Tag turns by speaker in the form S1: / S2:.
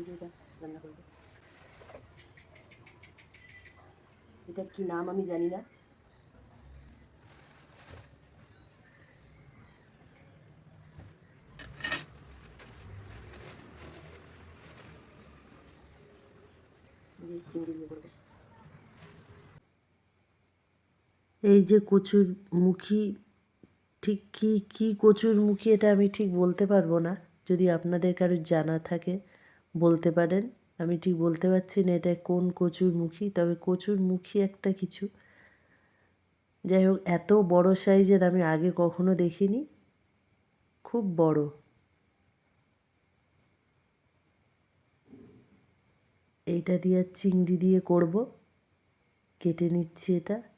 S1: যে এটা রান্না করবো। এটার কি নাম আমি জানি না। চিংড়ি দিয়ে করবো। এই যে কচুর মুখী, ঠিক কি কচুর মুখী এটা আমি ঠিক বলতে পারবো না। যদি আপনাদের কারোর জানা থাকে বলতে পারেন। আমি ঠিক বলতে পারছি না এটা কোন কচুর মুখী, তবে কচুর মুখী একটা কিছু। যাই হোক, এত বড় সাইজের আমি আগে কখনো দেখিনি, খুব বড়। এইটা দিয়ে চিংড়ি দিয়ে করব। কেটে নিচ্ছি এটা।